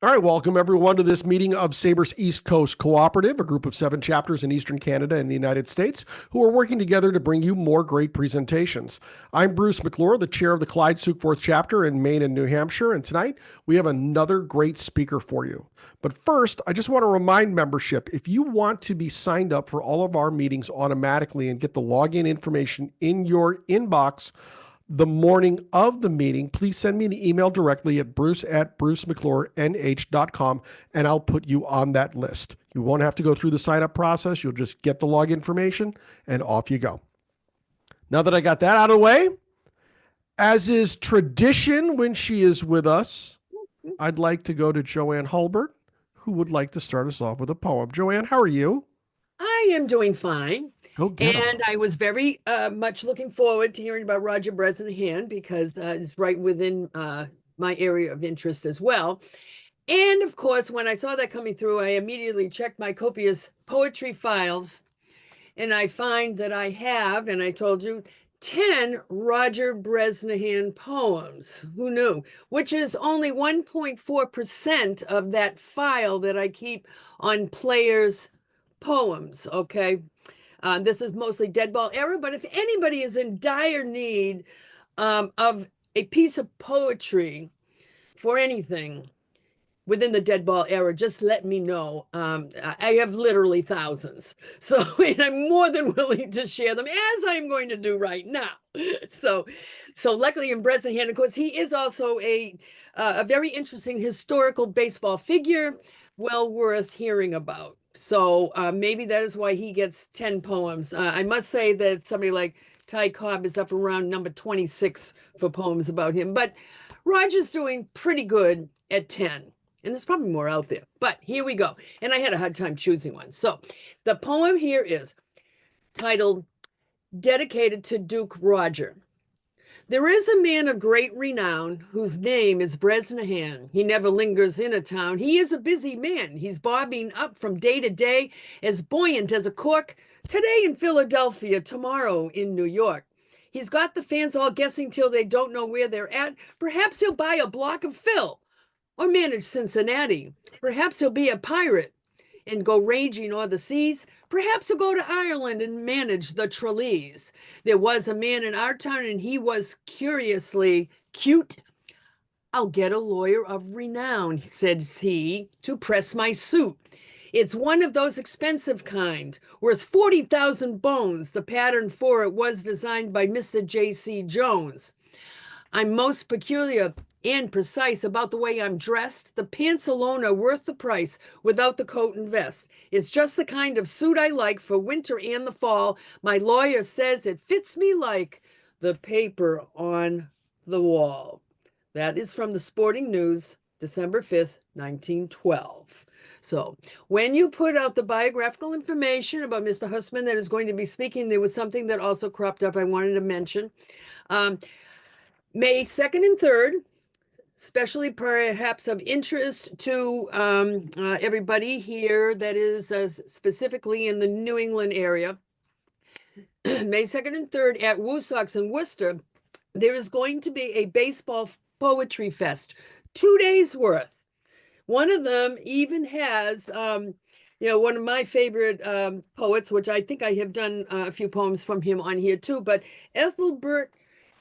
All right, welcome everyone to this meeting of SABR's East Coast Cooperative, a group of 7 chapters in Eastern Canada and the United States who are working together to bring you more great presentations. I'm Bruce McClure, the chair of the Clyde Sukeforth chapter in Maine and New Hampshire, and tonight we have another great speaker for you. But first, I just want to remind membership, if you want to be signed up for all of our meetings automatically and get the login information in your inbox the morning of the meeting, please send me an email directly at bruce@brucemcclurenh.com, and I'll put you on that list. You won't have to go through the sign-up process. You'll just get the log information, and off you go. Now that I got that out of the way, as is tradition when she is with us, I'd like to go to Joanne Hulbert, who would like to start us off with a poem. Joanne, how are you? I am doing fine. Go get 'em. And I was very much looking forward to hearing about Roger Bresnahan because it's right within my area of interest as well. And of course, when I saw that coming through, I immediately checked my copious poetry files, and I find that I have, and I told you, 10 Roger Bresnahan poems. Who knew? Which is only 1.4% of that file that I keep on Players Poems. Okay. This is mostly dead ball era, but if anybody is in dire need of a piece of poetry for anything within the dead ball era, just let me know. I have literally thousands. So and I'm more than willing to share them, as I'm going to do right now. So luckily in Bresnahan, of course, he is also a very interesting historical baseball figure, well worth hearing about. So maybe that is why he gets 10 poems. I must say that somebody like Ty Cobb is up around number 26 for poems about him. But Roger's doing pretty good at 10. And there's probably more out there. But here we go. And I had a hard time choosing one. So the poem here is titled Dedicated to Duke Roger. There is a man of great renown whose name is Bresnahan. He never lingers in a town. He is a busy man. He's bobbing up from day to day, as buoyant as a cork, today in Philadelphia, tomorrow in New York. He's got the fans all guessing till they don't know where they're at. Perhaps he'll buy a block of Phil or manage Cincinnati. Perhaps he'll be a pirate and go raging o'er the seas. Perhaps he'll go to Ireland and manage the Trolleys. There was a man in our town, and he was curiously cute. I'll get a lawyer of renown, says he, to press my suit. It's one of those expensive kind, worth 40,000 bones. The pattern for it was designed by Mr. J.C. Jones. I'm most peculiar and precise about the way I'm dressed. The pants alone are worth the price without the coat and vest. It's just the kind of suit I like for winter and the fall. My lawyer says it fits me like the paper on the wall. That is from the Sporting News, December 5th, 1912. So when you put out the biographical information about Mr. Husman that is going to be speaking, there was something that also cropped up I wanted to mention. May 2nd and 3rd, especially perhaps of interest to everybody here that is specifically in the New England area. May 2nd and 3rd at Woosocks in Worcester, there is going to be a baseball poetry fest, 2 days worth. One of them even has, one of my favorite poets, which I think I have done a few poems from him on here too, but Ethelbert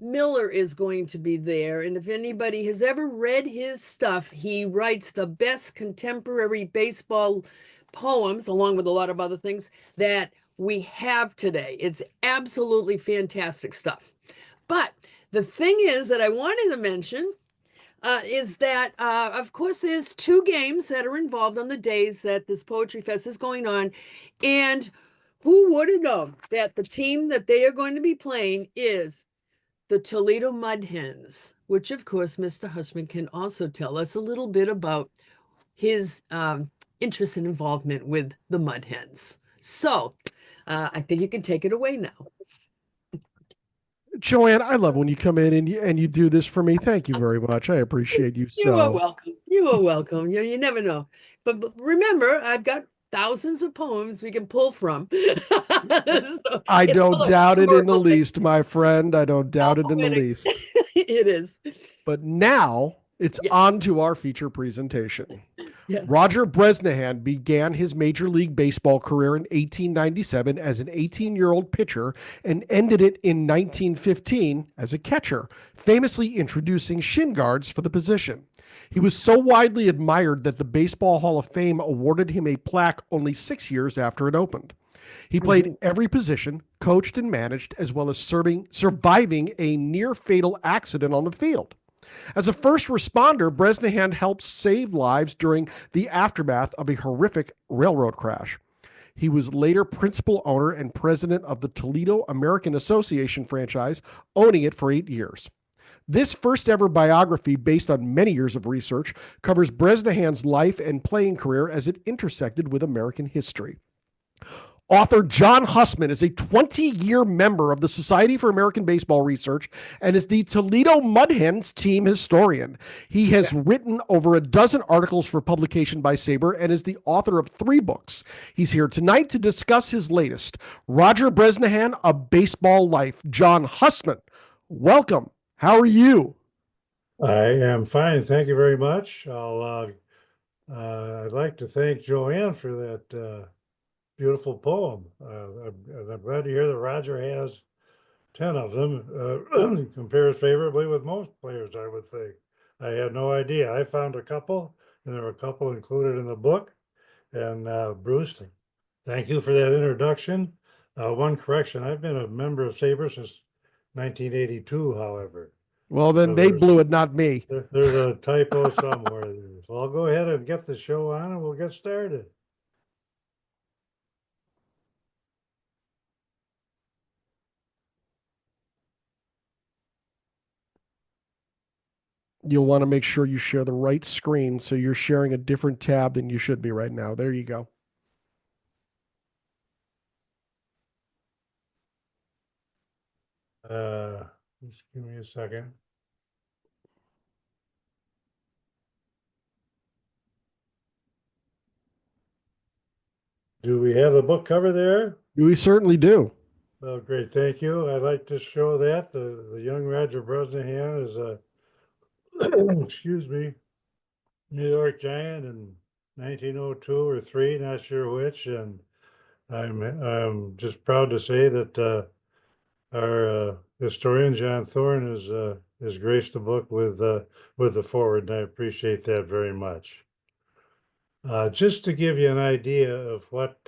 Miller is going to be there. And if anybody has ever read his stuff, he writes the best contemporary baseball poems, along with a lot of other things, that we have today. It's absolutely fantastic stuff. But the thing is that I wanted to mention is that, of course, there's 2 games that are involved on the days that this Poetry Fest is going on. And who would have known that the team that they are going to be playing is the Toledo Hens, which, of course, Mr. Husman can also tell us a little bit about his interest and involvement with the Hens. So I think you can take it away now. Joanne, I love when you come in and you do this for me. Thank you very much. I appreciate you so. You are welcome. You are welcome. You never know. But remember, I've got thousands of poems we can pull from. So I don't doubt it in the least, my friend. I don't doubt it in the least. It is. But now It's Yeah. on to our feature presentation. Yeah. Roger Bresnahan began his Major League Baseball career in 1897 as an 18-year-old pitcher and ended it in 1915 as a catcher, famously introducing shin guards for the position. He was so widely admired that the Baseball Hall of Fame awarded him a plaque only 6 years after it opened. He played Mhm. every position, coached and managed, as well as surviving a near fatal accident on the field. As a first responder, Bresnahan helped save lives during the aftermath of a horrific railroad crash. He was later principal owner and president of the Toledo American Association franchise, owning it for 8 years. This first ever biography, based on many years of research, covers Bresnahan's life and playing career as it intersected with American history. Author John Husman is a 20-year member of the Society for American Baseball Research and is the Toledo Hens team historian. He has written over a dozen articles for publication by SABR and is the author of 3 books. He's here tonight to discuss his latest, Roger Bresnahan, A Baseball Life. John Husman, welcome. How are you? I am fine. Thank you very much. I'd like to thank Joanne for that beautiful poem. I'm glad to hear that Roger has 10 of them. Compares favorably with most players, I would think. I had no idea. I found a couple, and there were a couple included in the book. And Bruce, thank you for that introduction. One correction, I've been a member of SABR since 1982, however. Well, then So they blew it, not me. there's a typo somewhere there. So I'll go ahead and get the show on and we'll get started. You'll want to make sure you share the right screen so you're sharing a different tab than you should be right now. There you go. Just give me a second. Do we have the book cover there? We certainly do. Oh, great, thank you. I'd like to show that the young Roger Bresnahan is a excuse me, New York Giant in 1902 or 3, not sure which, and I'm just proud to say that our historian John Thorne has graced the book with the forward, and I appreciate that very much. Just to give you an idea of what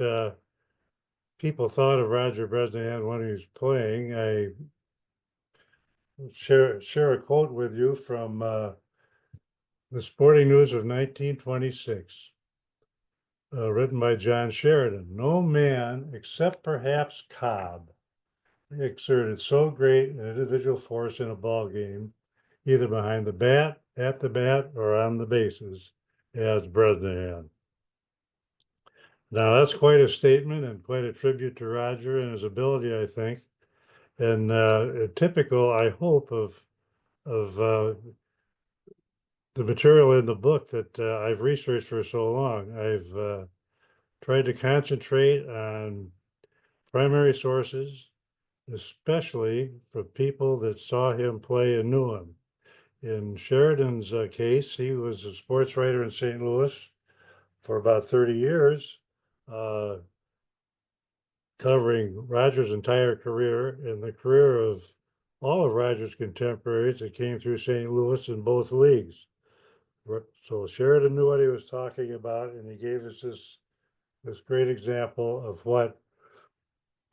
people thought of Roger Bresnahan when he was playing, I share a quote with you from the Sporting News of 1926, written by John Sheridan. No man, except perhaps Cobb, exerted so great an individual force in a ball game, either behind the bat, at the bat, or on the bases, as Bresnahan. Now that's quite a statement and quite a tribute to Roger and his ability, I think, and typical, I hope, of the material in the book that I've researched for so long. I've tried to concentrate on primary sources, especially for people that saw him play and knew him. In Sheridan's case, he was a sports writer in St. Louis for about 30 years, uh, covering Rogers' entire career and the career of all of Rogers' contemporaries that came through St. Louis in both leagues. So Sheridan knew what he was talking about, and he gave us this great example of what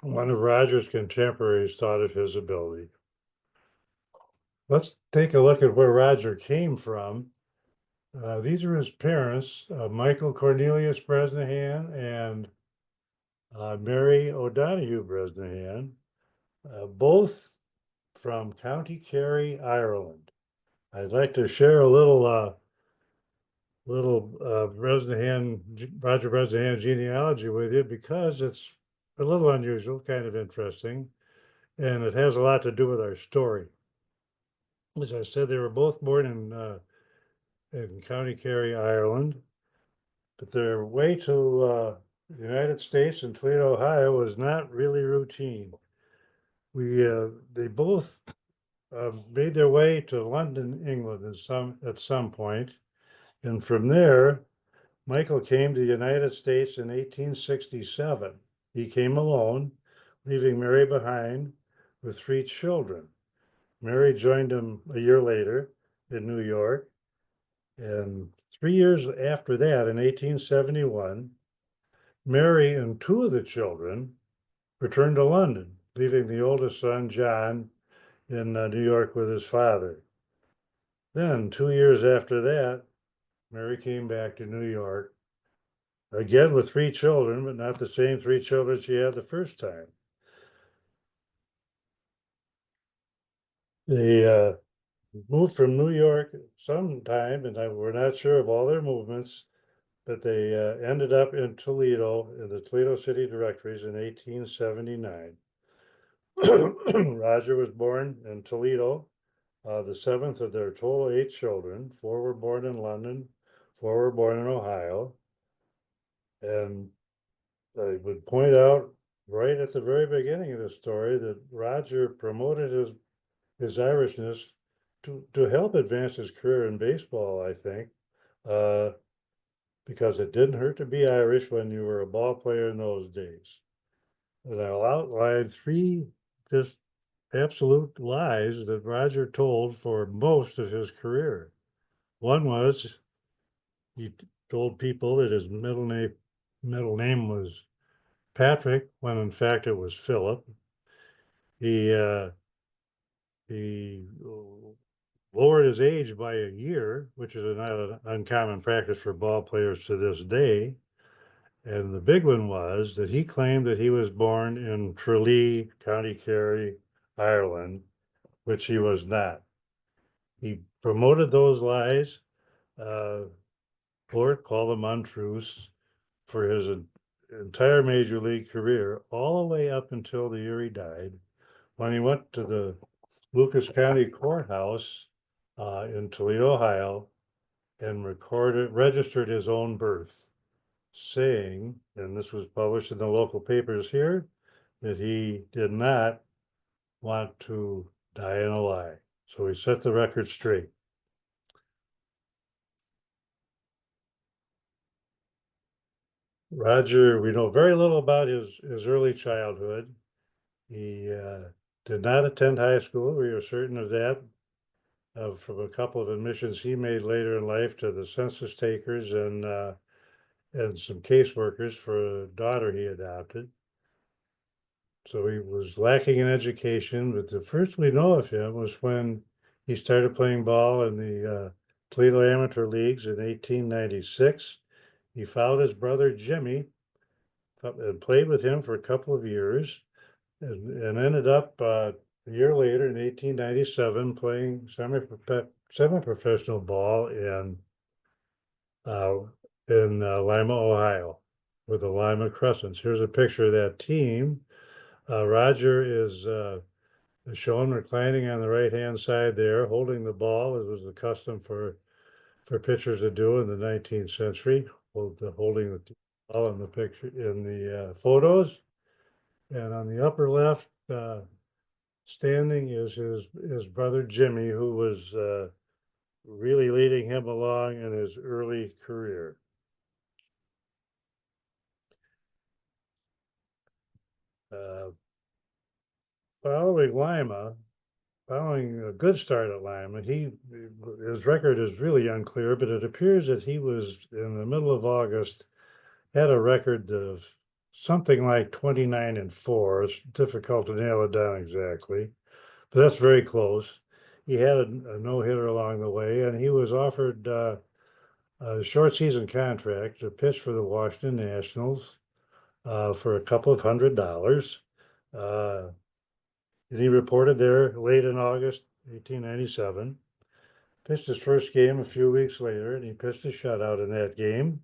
one of Rogers' contemporaries thought of his ability. Let's take a look at where Roger came from. These are his parents, Michael Cornelius Bresnahan and Mary O'Donoghue Bresnahan, both from County Kerry, Ireland. I'd like to share a little Roger Bresnahan genealogy with you because it's a little unusual, kind of interesting, and it has a lot to do with our story. As I said, they were both born in County Kerry, Ireland, but their way to the United States and Toledo, Ohio was not really routine. They both made their way to London, England at some point. And from there, Michael came to the United States in 1867. He came alone, leaving Mary behind with 3 children. Mary joined him a year later in New York. And 3 years after that, in 1871, Mary and 2 of the children returned to London, leaving the oldest son, John, in New York with his father. Then, 2 years after that, Mary came back to New York, again with 3 children, but not the same 3 children she had the first time. They moved from New York sometime, and we're not sure of all their movements, but they ended up in Toledo, in the Toledo City Directories in 1879. Roger was born in Toledo, the 7th of their total 8 children. 4 were born in London, 4 were born in Ohio. And I would point out right at the very beginning of the story that Roger promoted his Irishness to help advance his career in baseball, I think, because it didn't hurt to be Irish when you were a ball player in those days. And I'll outline 3 just absolute lies that Roger told for most of his career. One was he told people that his middle name was Patrick, when in fact it was Philip. He lowered his age by a year, which is not an uncommon practice for ball players to this day. And the big one was that he claimed that he was born in Tralee, County Kerry, Ireland, which he was not. He promoted those lies, or called them untruths, for his entire major league career, all the way up until the year he died, when he went to the Lucas County Courthouse in Toledo, Ohio, and registered his own birth, saying, and this was published in the local papers here, that he did not want to die in a lie. So he set the record straight. Roger, we know very little about his early childhood. He did not attend high school. We are certain of that, from a couple of admissions he made later in life to the census takers and some caseworkers for a daughter he adopted. So he was lacking in education, but the first we know of him was when he started playing ball in the Toledo Amateur Leagues in 1896. He followed his brother Jimmy and played with him for a couple of years, and ended up a year later in 1897 playing semi-professional ball in Lima, Ohio, with the Lima Crescents. Here's a picture of that team. Roger is shown reclining on the right-hand side there, holding the ball, as was the custom for pitchers to do in the 19th century, holding the ball in the picture in the photos. And on the upper left, standing is his brother Jimmy, who was really leading him along in his early career. Following a good start at Lima, his record is really unclear, but it appears that he was, in the middle of August, had a record of something like 29-4. It's difficult to nail it down exactly, but that's very close. He had a no-hitter along the way, and he was offered a short season contract to pitch for the Washington Nationals for a couple of $100. And he reported there late in August 1897. Pitched his first game a few weeks later, and he pitched a shutout in that game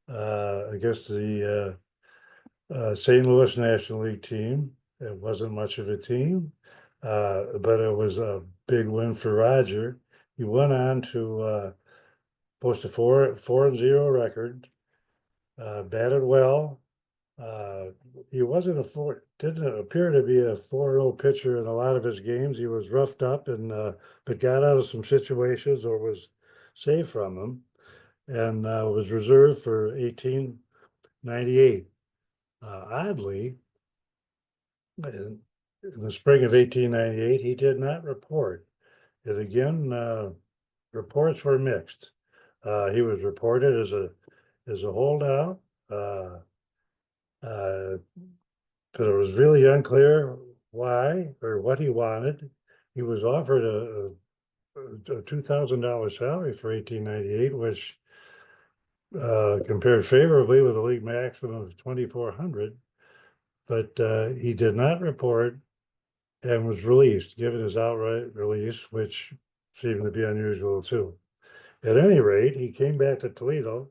against the St. Louis National League team. It wasn't much of a team, but it was a big win for Roger. He went on to post a 4-0 record, batted well, He wasn't didn't appear to be a 4-0 pitcher in a lot of his games. He was roughed up and but got out of some situations or was saved from them, and was reserved for 1898. Oddly, in the spring of 1898, he did not report. And again, reports were mixed. He was reported as a holdout. But it was really unclear why or what he wanted. He was offered a $2,000 salary for 1898, which compared favorably with a league maximum of 2,400. But he did not report and was released, given his outright release, which seemed to be unusual too. At any rate, he came back to Toledo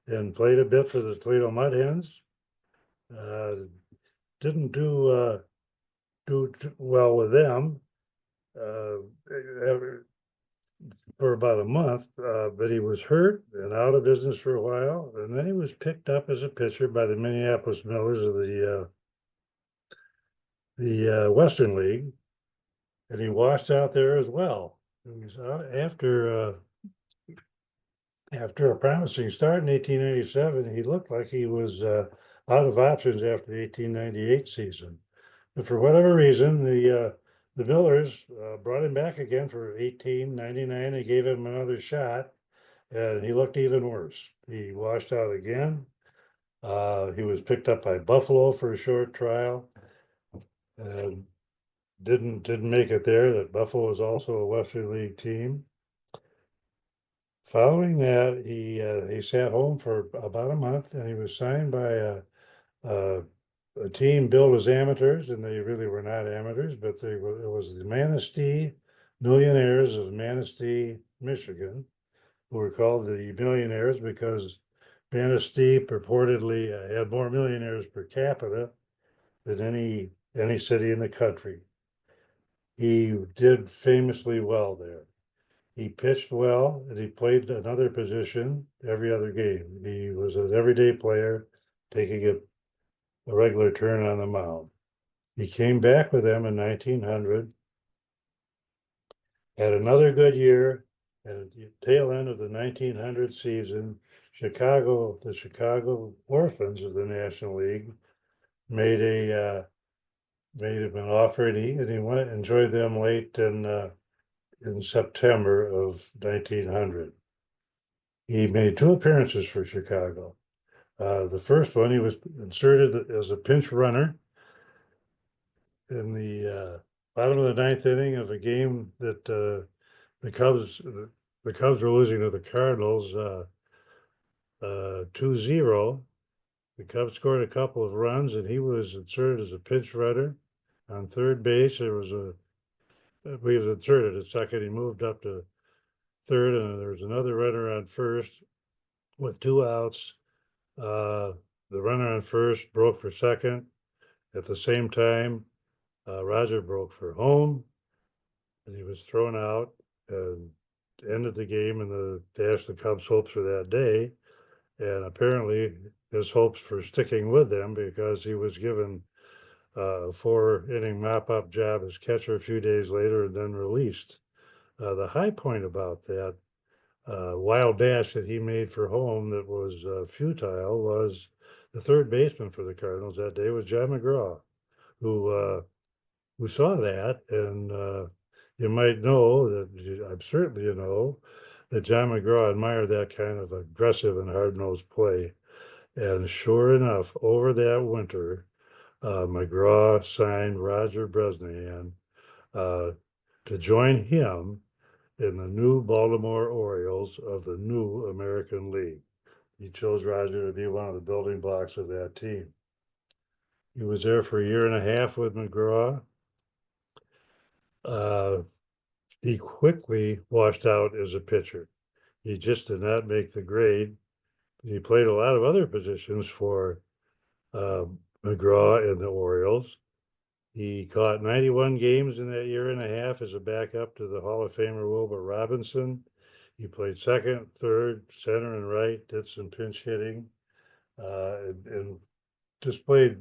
and played a bit for the Toledo Mud Hens. Didn't do well with them for about a month, but he was hurt and out of business for a while, and then he was picked up as a pitcher by the Minneapolis Millers of the Western League, and he washed out there as well. He was out after a promising start in 1887. He looked like he was out of options after the 1898 season. But for whatever reason, the Millers brought him back again for 1899 and gave him another shot, and he looked even worse. He washed out again. He was picked up by Buffalo for a short trial, and didn't make it there. That Buffalo was also a Western League team. Following that, he sat home for about a month, and he was signed by a team billed as amateurs, and they really were not amateurs, but it was the Manistee Millionaires of Manistee, Michigan, who were called the Millionaires because Manistee purportedly had more millionaires per capita than any city in the country. He did famously well there. He pitched well, and he played another position every other game. He was an everyday player, taking a regular turn on the mound. He came back with them in 1900, had another good year. At the tail end of the 1900 season, the Chicago Orphans of the National League made him an offer, and he went and joined them late in September of 1900. He made 2 appearances for Chicago. The first one, he was inserted as a pinch runner in the bottom of the 9th inning of a game that the Cubs were losing to the Cardinals 2-0. The Cubs scored a couple of runs, and he was inserted as a pinch runner on third base. He was inserted at second. He moved up to third, and there was another runner on first with 2 outs. The runner on first broke for second. At the same time, Roger broke for home, and he was thrown out and ended the game and dashed the Cubs' hopes for that day. And apparently his hopes for sticking with them, because he was given a 4-inning mop-up job as catcher a few days later and then released. The high point about that wild dash that he made for home that was futile was the third baseman for the Cardinals that day was John McGraw, who saw that, and you might know that, I'm certain you know, that John McGraw admired that kind of aggressive and hard-nosed play. And sure enough, over that winter, McGraw signed Roger Bresnahan to join him in the new Baltimore Orioles of the new American League. He chose Roger to be one of the building blocks of that team. He was there for a year and a half with McGraw. He quickly washed out as a pitcher. He just did not make the grade. He played a lot of other positions for McGraw and the Orioles. He caught 91 games in that year and a half as a backup to the Hall of Famer Wilbur Robinson. He played second, third, center, and right, did some pinch hitting, and displayed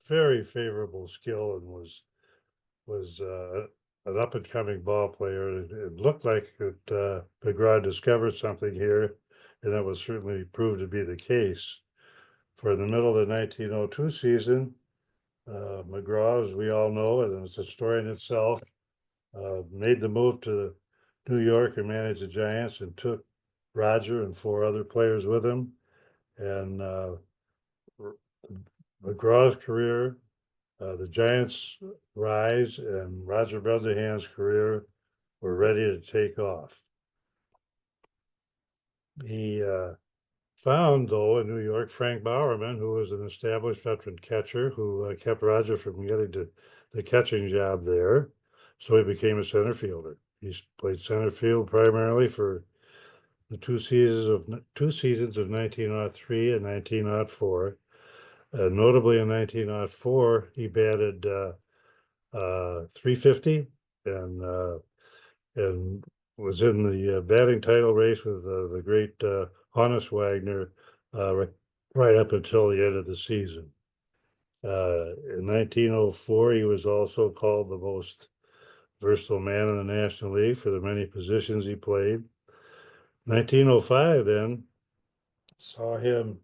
very favorable skill and was an up and coming ball player. It looked like McGraw discovered something here, and that was certainly proved to be the case. For the middle of the 1902 season, McGraw, as we all know, and it's a story in itself, made the move to New York and managed the Giants and took Roger and 4 other players with him. And McGraw's career, the Giants' rise, and Roger Bresnahan's career were ready to take off. He found, though, in New York, Frank Bowerman, who was an established veteran catcher who kept Roger from getting to the catching job there. So he became a center fielder. He played center field primarily for the two seasons of 1903 and 1904. Notably, in 1904, he batted 350 and was in the batting title race with the great Honus Wagner right up until the end of the season. In 1904, he was also called the most versatile man in the National League for the many positions he played. 1905 then saw him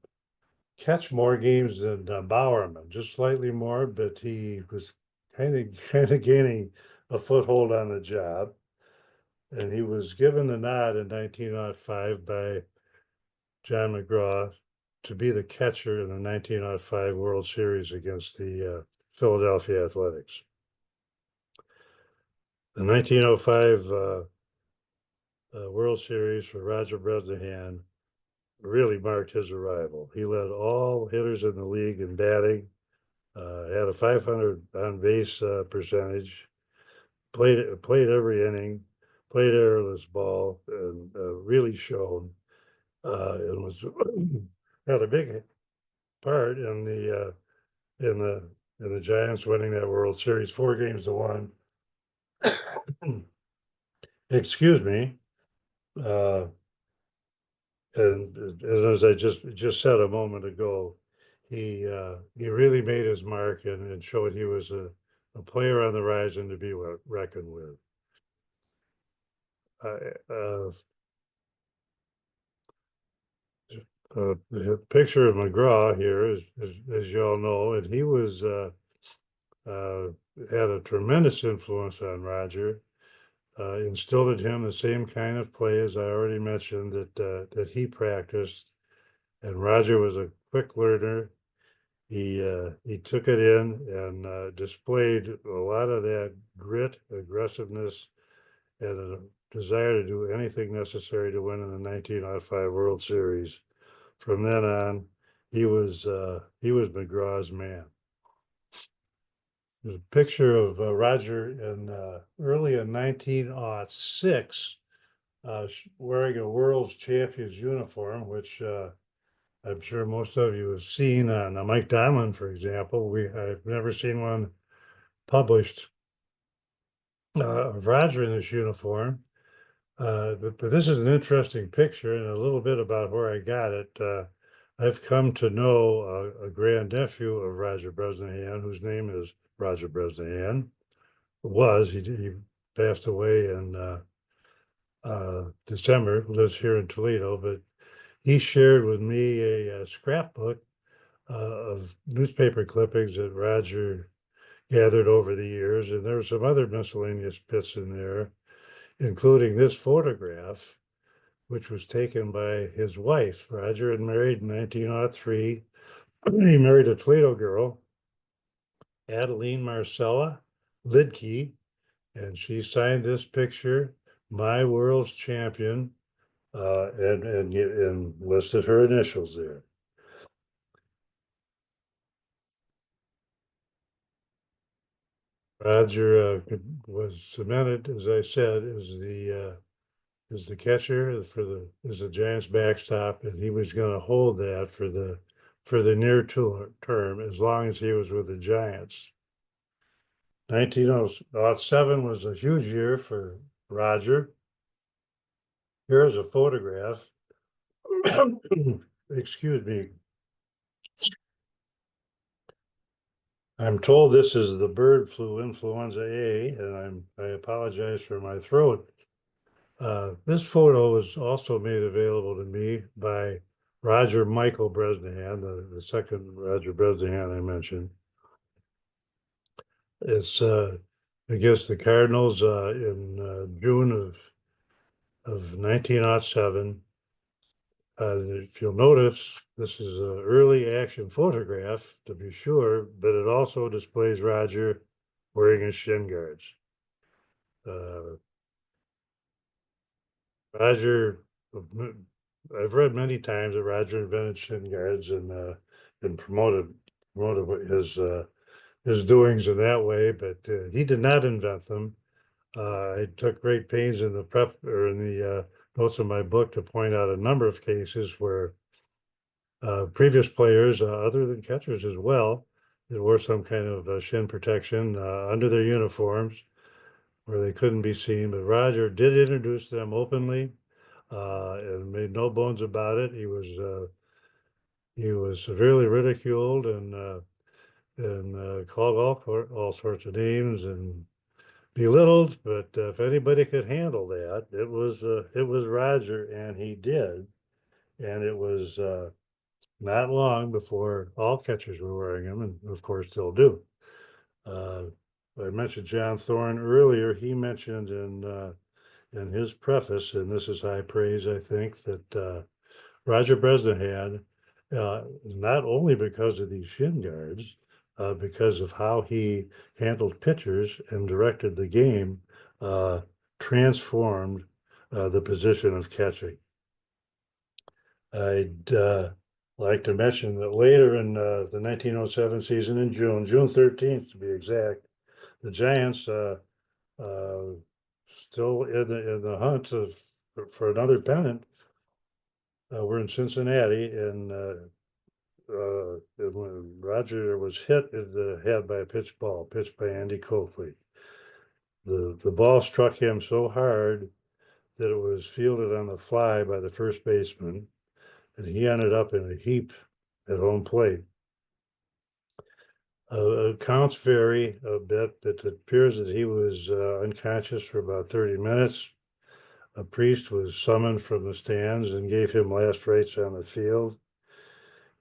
catch more games than Bowerman, just slightly more, but he was kind of gaining a foothold on the job. And he was given the nod in 1905 by John McGraw to be the catcher in the 1905 World Series against the Philadelphia Athletics. The 1905 World Series for Roger Bresnahan really marked his arrival. He led all hitters in the league in batting, had a 500 on base percentage, played every inning, played errorless ball, and really showed. And was had a big part in the Giants winning that World Series 4-1. Excuse me. And as I just said a moment ago, he really made his mark and showed he was a player on the rise and to be reckoned with. The picture of McGraw here is, as you all know, and he was had a tremendous influence on Roger. Instilled in him the same kind of play as I already mentioned that he practiced, and Roger was a quick learner. He took it in and displayed a lot of that grit, aggressiveness, and a desire to do anything necessary to win in the 1905 World Series. From then on, he was McGraw's man. There's a picture of Roger in early in 1906, wearing a World's Champions uniform, which I'm sure most of you have seen on Mike Donlin, for example. I've never seen one published of Roger in this uniform. But this is an interesting picture and a little bit about where I got it. I've come to know a grandnephew of Roger Bresnahan, whose name is Roger Bresnahan. He passed away in December, lives here in Toledo, but he shared with me a scrapbook of newspaper clippings that Roger gathered over the years, and there were some other miscellaneous bits in there, including this photograph, which was taken by his wife. Roger had married in 1903. He married a Toledo girl, Adeline Marcella Lidke, and she signed this picture, "My World's Champion," and listed her initials there. Roger was cemented, as I said, as the catcher as the Giants backstop, and he was going to hold that for the near term as long as he was with the Giants. 1907 was a huge year for Roger. Here's a photograph. Excuse me. I'm told this is the bird flu influenza A, and I apologize for my throat. This photo was also made available to me by Roger Michael Bresnahan, the second Roger Bresnahan I mentioned. It's against the Cardinals in June of 1907. If you'll notice, this is an early action photograph, to be sure, but it also displays Roger wearing his shin guards. Roger, I've read many times that Roger invented shin guards and promoted his doings in that way, but he did not invent them. I took great pains in the prep or in the notes of my book to point out a number of cases where previous players, other than catchers as well, that wore some kind of shin protection under their uniforms where they couldn't be seen. But Roger did introduce them openly and made no bones about it. He was severely ridiculed and called all sorts of names and belittled. But if anybody could handle that, it was Roger, and he did. And it was not long before all catchers were wearing them, and of course still do. I mentioned John Thorne earlier. He mentioned in his preface, and this is high praise, I think, that Roger Bresnahan, not only because of these shin guards, because of how he handled pitchers and directed the game, transformed the position of catching. I'd like to mention that later in the 1907 season in June 13th to be exact, the Giants still in the hunt for another pennant. We're in Cincinnati, and when Roger was hit in the head by a pitched by Andy Coakley. The ball struck him so hard that it was fielded on the fly by the first baseman, and he ended up in a heap at home plate. Accounts vary a bit, but it appears that he was unconscious for about 30 minutes. A priest was summoned from the stands and gave him last rites on the field.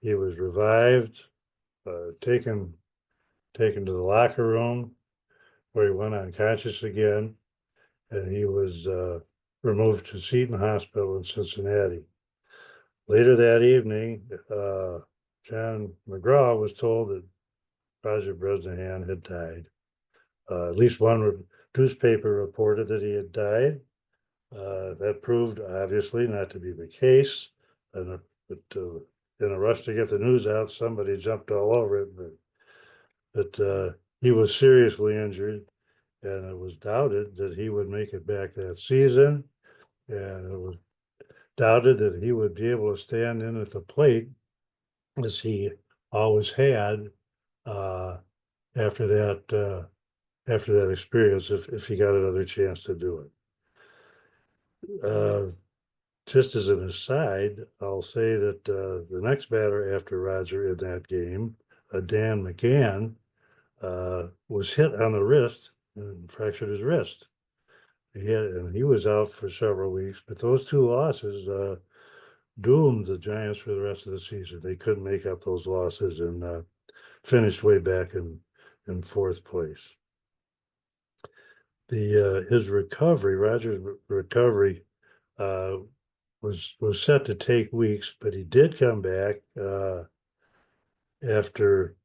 He was revived, taken to the locker room, where he went unconscious again, and he was removed to Seton Hospital in Cincinnati. Later that evening, John McGraw was told that Roger Bresnahan had died. At least one newspaper reported that he had died. That proved obviously not to be the case. But in a rush to get the news out, somebody jumped all over it. But he was seriously injured, and it was doubted that he would make it back that season. And it was doubted that he would be able to stand in at the plate as he always had after that experience, if he got another chance to do it. Just as an aside, I'll say that the next batter after Roger in that game, Dan McCann, was hit on the wrist and fractured his wrist. He was out for several weeks, but those two losses doomed the Giants for the rest of the season. They couldn't make up those losses and finished way back in fourth place. His recovery, Roger's recovery, was set to take weeks, but he did come back after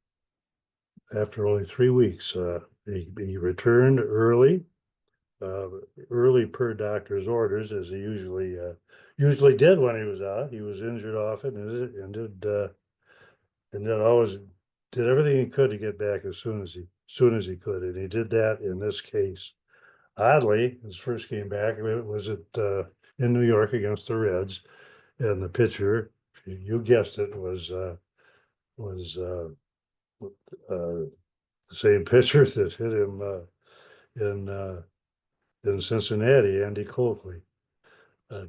only 3 weeks. He returned early per doctor's orders, as he usually did when he was out. He was injured often and then always did everything he could to get back as soon as he could, and he did that in this case. Oddly, his first game back was in New York against the Reds, and the pitcher, you guessed it, was the same pitcher that hit him in Cincinnati, Andy Coakley.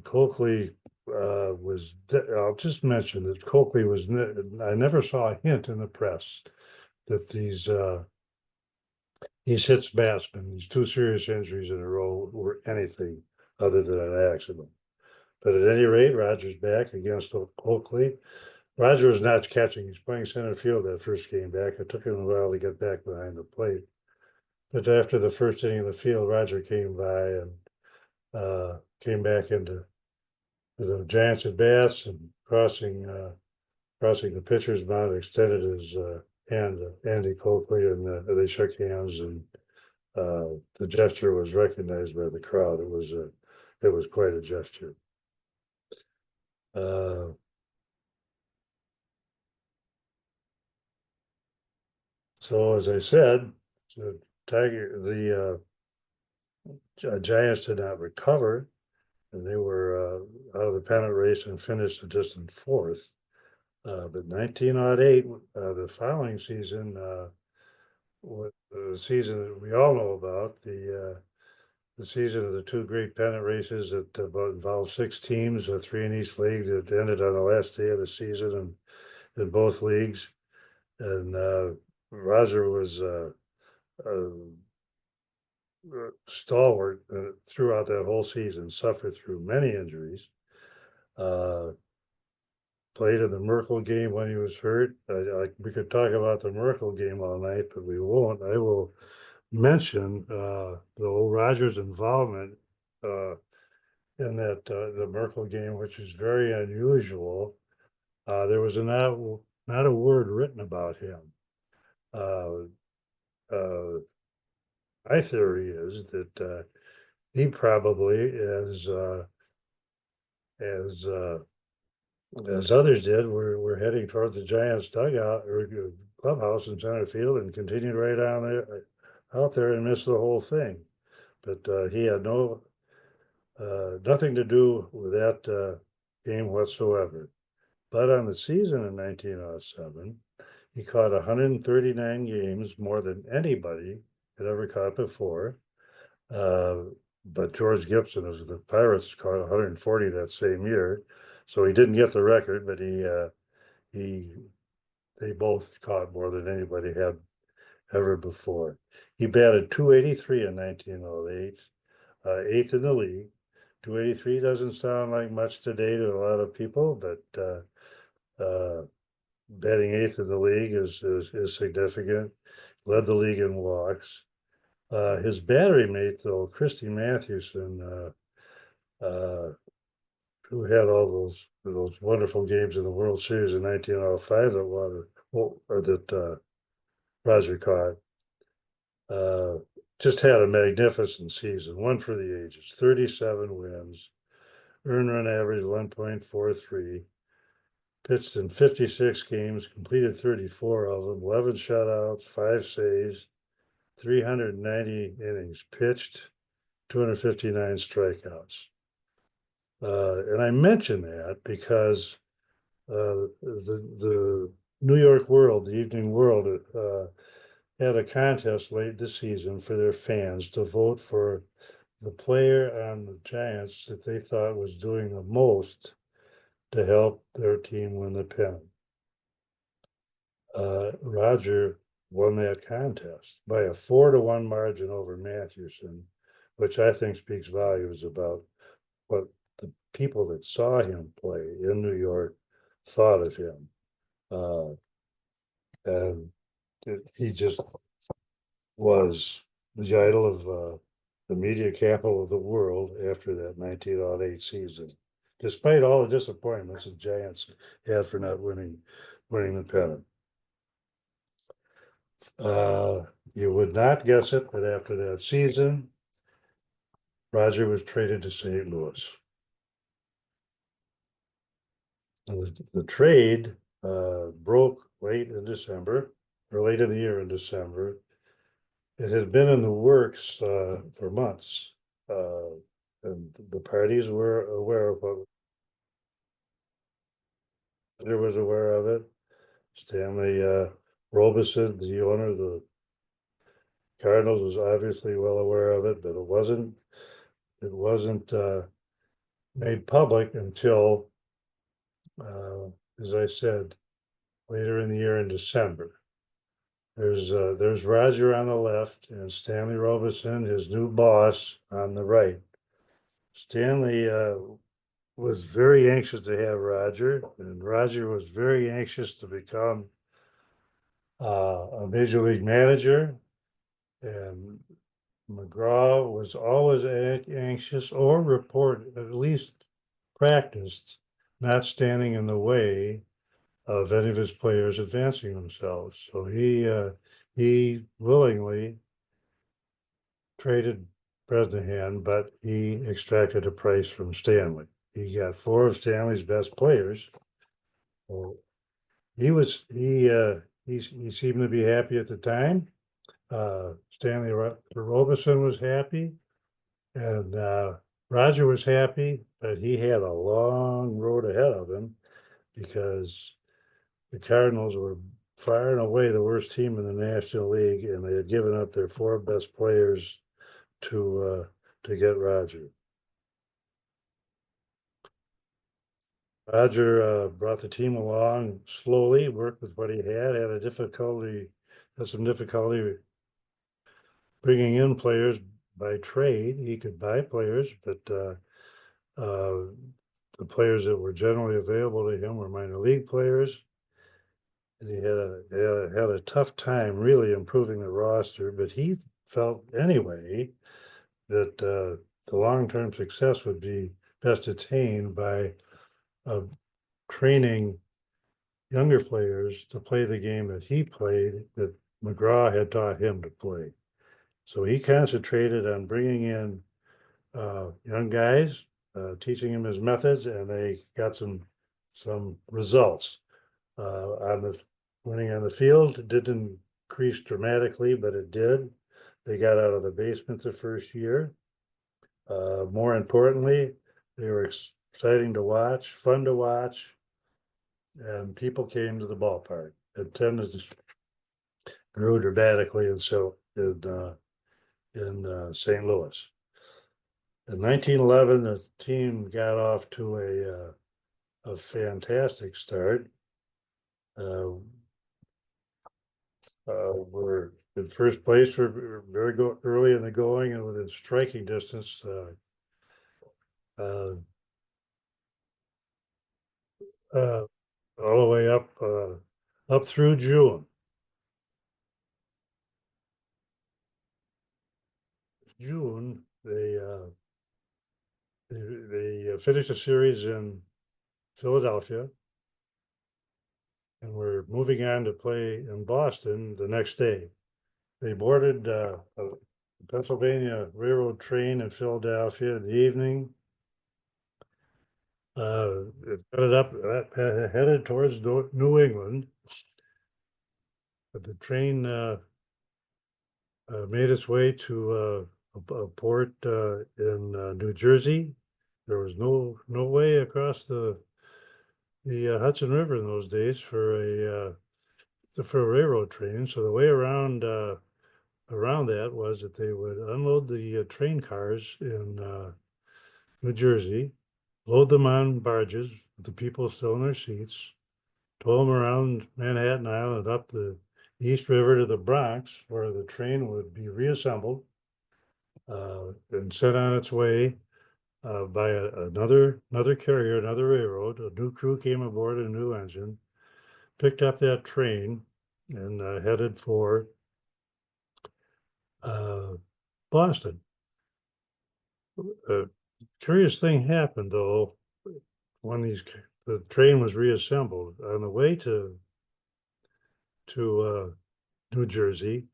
Coakley I'll just mention that Coakley I never saw a hint in the press that these hits batsmen, these two serious injuries in a row, were anything other than an accident. But at any rate, Roger's back against Oakley. Roger was not catching. He's playing center field that first game back. It took him a while to get back behind the plate. But after the first inning of the field, Roger came by and came back into the Giants at bats and crossing the pitcher's mound, extended his hand to Andy Coakley, and they shook hands, and the gesture was recognized by the crowd. It was quite a gesture. So as I said, the Giants did not recover, and they were out of the pennant race and finished a distant fourth. But 1908, the following season, the season that we all know about, the season of the two great pennant races that involved 6 teams, 3 in each league, that ended on the last day of the season in both leagues. And Roger was stalwart throughout that whole season, suffered through many injuries. Played in the Merkel game when he was hurt. We could talk about the Merkel game all night, but we won't. I will mention the old Rogers involvement in that the Merkel game, which is very unusual. There was not a word written about him. My theory is that he probably, as others did, were heading towards the Giants dugout or clubhouse in center field and continued right on there, out there, and missed the whole thing. But he had nothing to do with that game whatsoever. But on the season in 1907, he caught 139 games, more than anybody had ever caught before. But George Gibson of the Pirates caught 140 that same year. So he didn't get the record, but they both caught more than anybody had ever before. He batted .283 in 1908, 8th in the league. .283 doesn't sound like much today to a lot of people, but batting 8th in the league is significant. Led the league in walks. His battery mate, though, Christy Mathewson, who had all those wonderful games in the World Series in 1905 that Roger caught, just had a magnificent season. One for the ages, 37 wins, earned run average 1.43, pitched in 56 games, completed 34 of them, 11 shutouts, 5 saves, 390 innings pitched, 259 strikeouts. And I mention that because the New York World, the Evening World, had a contest late this season for their fans to vote for the player on the Giants that they thought was doing the most to help their team win the pennant. Roger won that contest by a 4-1 margin over Mathewson, which I think speaks volumes about what the people that saw him play in New York thought of him. And he just was the idol of the media capital of the world after that 1908 season, despite all the disappointments the Giants had for not winning the pennant. You would not guess it, but after that season, Roger was traded to St. Louis. The trade broke late in December, or late in the year in December. It had been in the works for months, and the parties were aware of it. Roger was aware of it. Stanley Robeson, the owner of the Cardinals, was obviously well aware of it, but it wasn't made public until, as I said, later in the year in December. There's Roger on the left and Stanley Robeson, his new boss, on the right. Stanley was very anxious to have Roger, and Roger was very anxious to become a major league manager. And McGraw was always anxious, or at least practiced, not standing in the way of any of his players advancing themselves. So he willingly traded Bresnahan, but he extracted a price from Stanley. He got 4 of Stanley's best players. So he seemed to be happy at the time. Stanley Robeson was happy, and Roger was happy, but he had a long road ahead of him because the Cardinals were far and away the worst team in the National League, and they had given up their 4 best players to get Roger. Roger brought the team along slowly, worked with what he had some difficulty bringing in players by trade. He could buy players, but the players that were generally available to him were minor league players. And he had a tough time really improving the roster, but he felt anyway that the long-term success would be best attained by training younger players to play the game that he played, that McGraw had taught him to play. So he concentrated on bringing in young guys, teaching them his methods, and they got some results. Winning on the field, it didn't increase dramatically, but it did. They got out of the basement the first year. More importantly, they were exciting to watch, fun to watch, and people came to the ballpark. Attendance grew dramatically, and so in St. Louis. In 1911, the team got off to a fantastic start. We're in first place. We're very early in the going and within striking distance. All the way up through June. June, they finished a series in Philadelphia, and we're moving on to play in Boston the next day. They boarded a Pennsylvania Railroad train in Philadelphia in the evening. It headed towards New England, but the train made its way to a port in New Jersey. There was no way across the Hudson River in those days for a railroad train. So the way around that was that they would unload the train cars in New Jersey, load them on barges with the people still in their seats, tow them around Manhattan Island up the East River to the Bronx, where the train would be reassembled and sent on its way by another carrier, another railroad. A new crew came aboard, a new engine, picked up that train, and headed for Boston. A curious thing happened, though, when the train was reassembled on the way to New Jersey.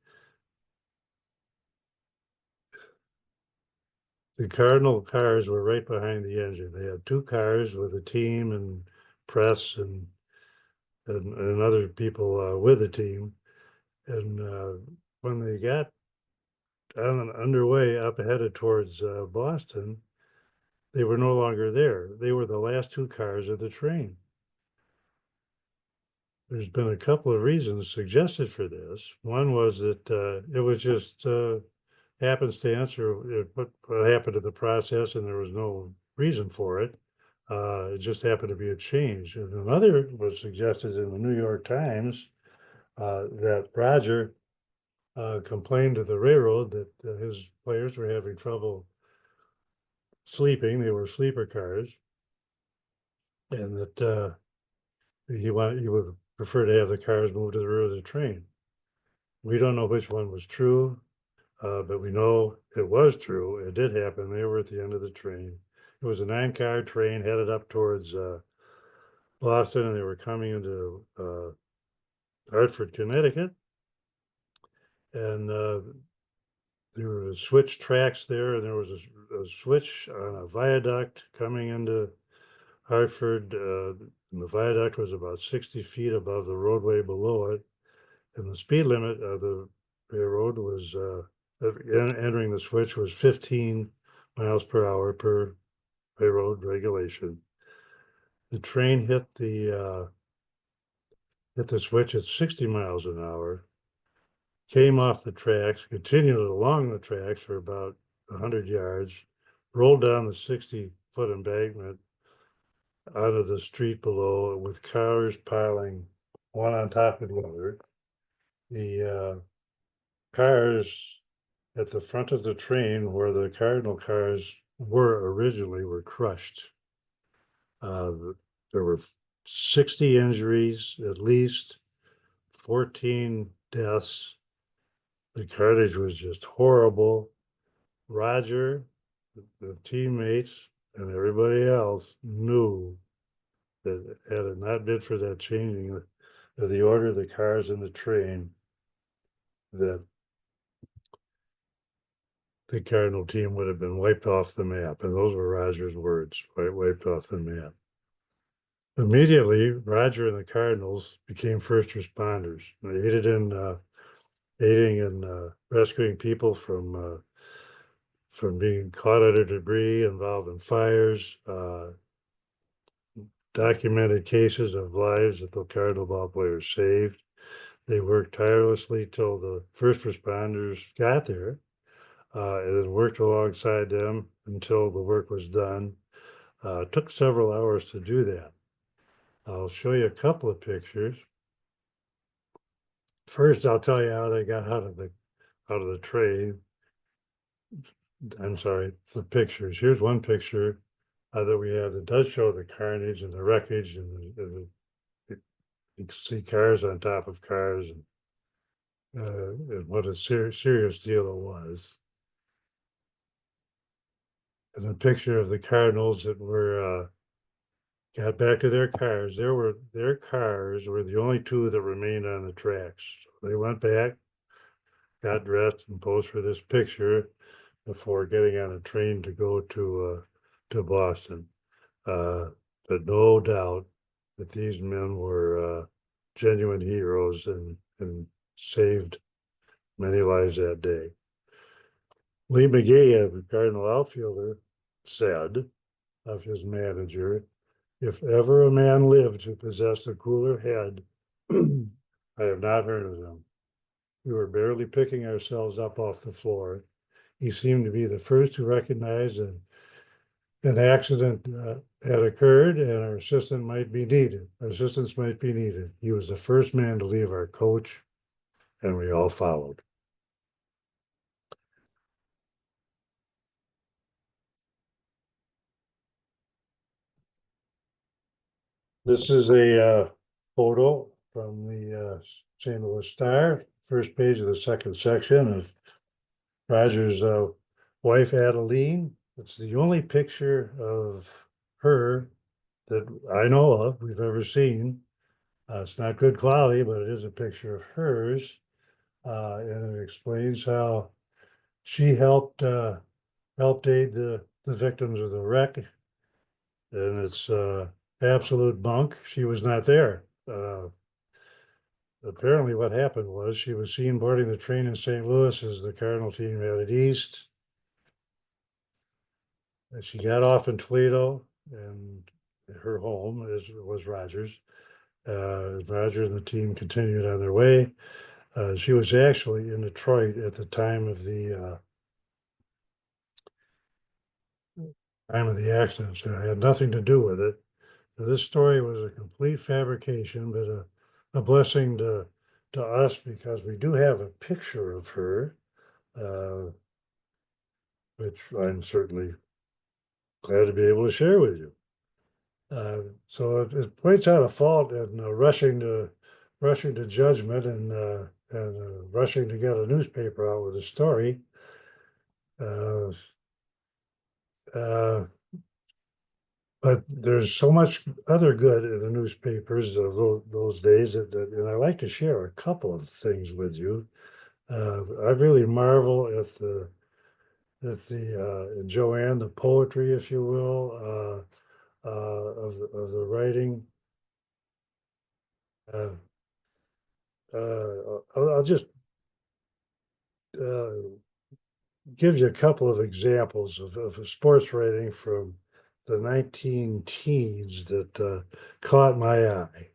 The Cardinal cars were right behind the engine. They had 2 cars with a team and press and other people with the team. And when they got underway up headed towards Boston, they were no longer there. They were the last 2 cars of the train. There's been a couple of reasons suggested for this. One was that it was just happenstance, or what happened to the process, and there was no reason for it. It just happened to be a change. And another was suggested in the New York Times that Roger complained to the railroad that his players were having trouble sleeping. They were sleeper cars, and that he would prefer to have the cars moved to the rear of the train. We don't know which one was true, but we know it was true. It did happen. They were at the end of the train. It was a 9-car train headed up towards Boston, and they were coming into Hartford, Connecticut. And there were switch tracks there, and there was a switch on a viaduct coming into Hartford. And the viaduct was about 60 feet above the roadway below it. And the speed limit of the railroad was, entering the switch was 15 miles per hour per railroad regulation. The train hit the switch at 60 miles an hour, came off the tracks, continued along the tracks for about 100 yards, rolled down the 60-foot embankment out of the street below with cars piling one on top of the other. The cars at the front of the train where the Cardinal cars were originally were crushed. There were 60 injuries, at least 14 deaths. The carnage was just horrible. Roger, the teammates, and everybody else knew that had it not been for that changing of the order of the cars in the train, that the Cardinal team would have been wiped off the map. And those were Roger's words, wiped off the map. Immediately, Roger and the Cardinals became first responders. They aiding in rescuing people from being caught under debris involved in fires, documented cases of lives that the Cardinal ball players saved. They worked tirelessly till the first responders got there, and then worked alongside them until the work was done. It took several hours to do that. I'll show you a couple of pictures. First, I'll tell you how they got out of the train. I'm sorry, the pictures. Here's one picture that we have that does show the carnage and the wreckage, and you can see cars on top of cars, and what a serious deal it was. And a picture of the Cardinals that were got back to their cars. Their cars were the only two that remained on the tracks. So they went back, got dressed, and posed for this picture before getting on a train to go to Boston. But no doubt that these men were genuine heroes and saved many lives that day. Lee McGee, the Cardinal outfielder, said of his manager, "If ever a man lived who possessed a cooler head, I have not heard of him. We were barely picking ourselves up off the floor. He seemed to be the first to recognize that an accident had occurred and our assistance might be needed. He was the first man to leave our coach, and we all followed." This is a photo from the St. Louis Star, first page of the second section of Roger's wife, Adeline. It's the only picture of her that I know of, we've ever seen. It's not good quality, but it is a picture of hers. And it explains how she helped aid the victims of the wreck. And it's absolute bunk. She was not there. Apparently what happened was she was seen boarding the train in St. Louis as the Cardinal team headed east. And she got off in Toledo, and her home was Roger's. Roger and the team continued on their way. She was actually in Detroit at the time of the accident, so it had nothing to do with it. This story was a complete fabrication, but a blessing to to us because we do have a picture of her, which I'm certainly glad to be able to share with you. So it points out a fault in rushing to judgment and rushing to get a newspaper out with a story. But there's so much other good in the newspapers of those days and I like to share a couple of things with you. I really marvel at the Joanne, the poetry, if you will, of the writing. I'll just give you a couple of examples of sports writing from the 19 teens that caught my eye.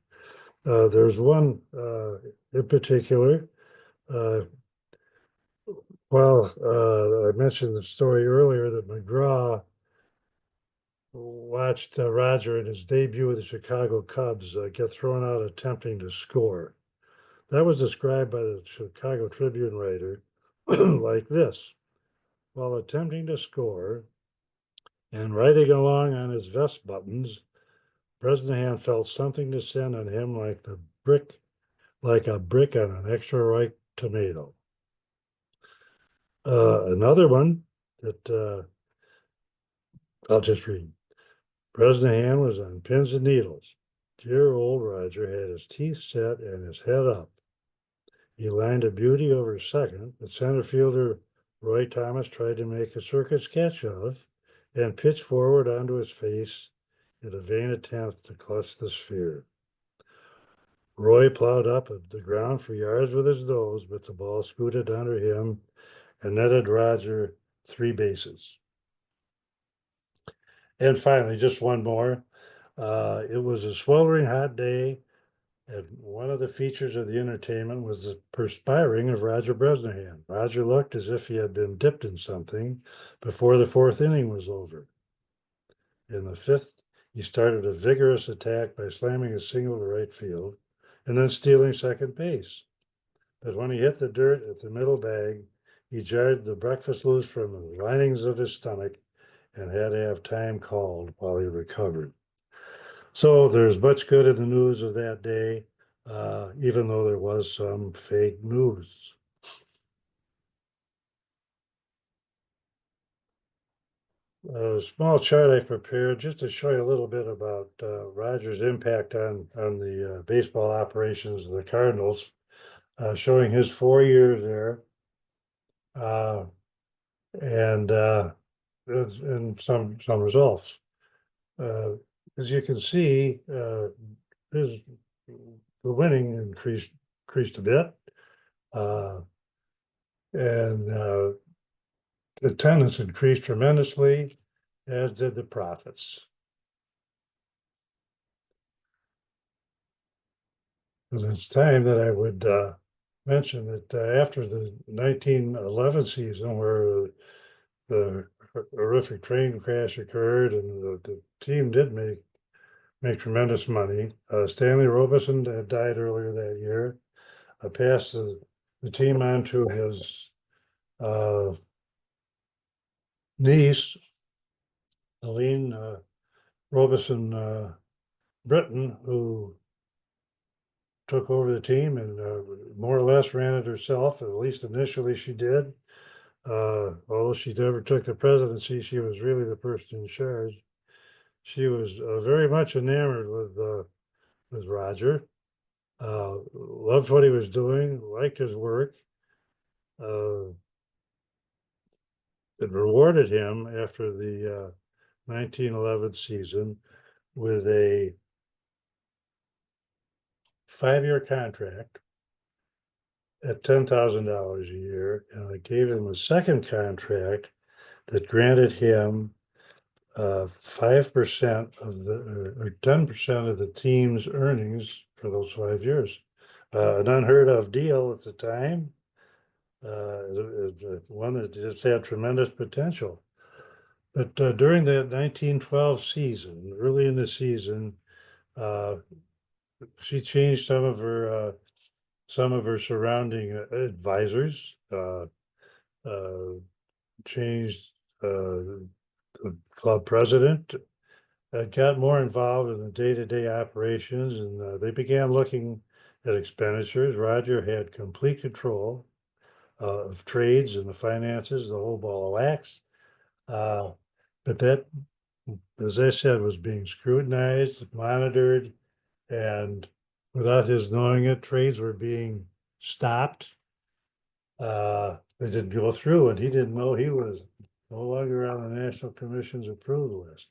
There's one in particular. I mentioned the story earlier that McGraw watched Roger in his debut with the Chicago Cubs get thrown out attempting to score. That was described by the Chicago Tribune writer like this: while attempting to score and writing along on his vest buttons, Bresnahan felt something descend on him like a brick on an extra ripe tomato. Another one that I'll just read. Bresnahan was on pins and needles. Dear old Roger had his teeth set and his head up. He lined a beauty over second, but center fielder Roy Thomas tried to make a circus catch of and pitched forward onto his face in a vain attempt to clutch the sphere. Roy plowed up at the ground for yards with his nose, but the ball scooted under him and netted Roger 3 bases. And finally, just one more. It was a sweltering hot day, and one of the features of the entertainment was the perspiring of Roger Bresnahan. Roger looked as if he had been dipped in something before the 4th inning was over. In the 5th, he started a vigorous attack by slamming a single to right field and then stealing second base. But when he hit the dirt at the middle bag, he jarred the breakfast loose from the linings of his stomach and had to have time called while he recovered. So there's much good in the news of that day, even though there was some fake news. A small chart I've prepared just to show you a little bit about Roger's impact on the baseball operations of the Cardinals, showing his 4 years there, and some results. As you can see, the winning increased a bit, and the attendance increased tremendously, as did the profits. And it's time that I would mention that after the 1911 season, where the horrific train crash occurred and the team did make tremendous money, Stanley Robeson had died earlier that year. I passed the team on to his niece, Aline Robeson Britton, who took over the team and more or less ran it herself. At least initially she did. Although she never took the presidency, she was really the person in charge. She was very much enamored with Roger. Loved what he was doing, liked his work. It rewarded him after the 1911 season with a 5-year contract at $10,000 a year, and I gave him a second contract that granted him 5% of or 10% of the team's earnings for those 5 years. An unheard of deal at the time, one that just had tremendous potential. But during that 1912 season, early in the season, she changed some of her some of her surrounding advisors, changed the club president, got more involved in the day-to-day operations, and they began looking at expenditures. Roger had complete control of trades and the finances, the whole ball of wax. But that, as I said, was being scrutinized, monitored, and without his knowing it, trades were being stopped. They didn't go through, and he didn't know he was no longer on the National Commission's approved list.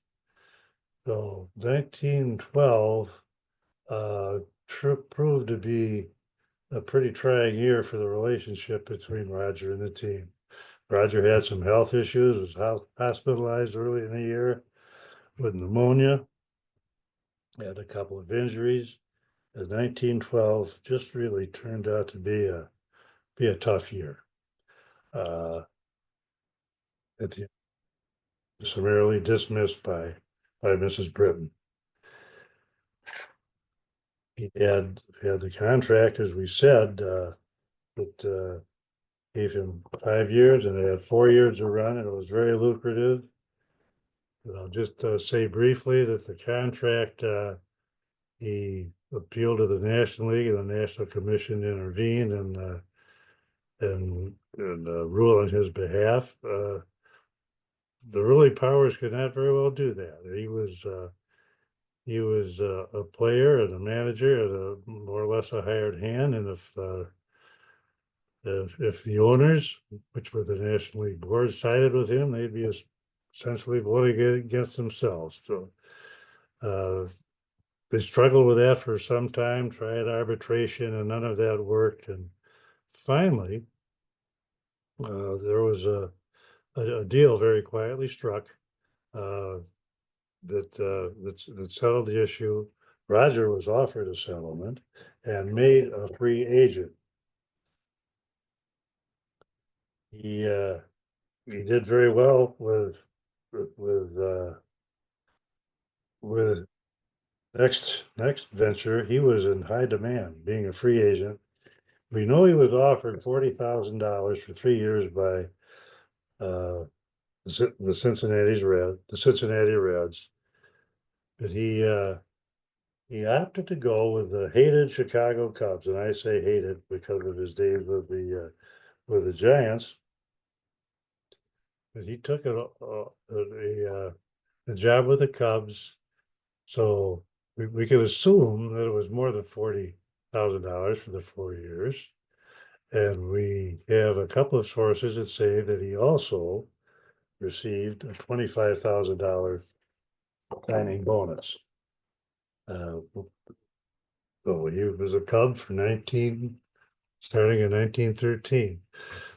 So 1912 proved to be a pretty trying year for the relationship between Roger and the team. Roger had some health issues, was hospitalized early in the year with pneumonia, had a couple of injuries. And 1912 just really turned out to be a tough year. At the summarily dismissed by Mrs. Britton. He had the contract, as we said, that gave him 5 years, and they had 4 years to run, and it was very lucrative. And I'll just say briefly that the contract, he appealed to the National League, and the National Commission intervened and ruled on his behalf. The ruling powers could not very well do that. He was a player and a manager and a more or less a hired hand. And if the owners, which were the National League board, sided with him, they'd be essentially voting against themselves. So they struggled with that for some time, tried arbitration, and none of that worked. And finally, there was a deal very quietly struck that settled the issue. Roger was offered a settlement and made a free agent. He did very well with next venture. He was in high demand, being a free agent. We know he was offered $40,000 for 3 years by the Cincinnati Reds, but he opted to go with the hated Chicago Cubs, and I say hated because of his days with the Giants. But he took a job with the Cubs, so we could assume that it was more than $40,000 for the 4 years. And we have a couple of sources that say that he also received a $25,000 signing bonus. So he was a Cub for starting in 1913.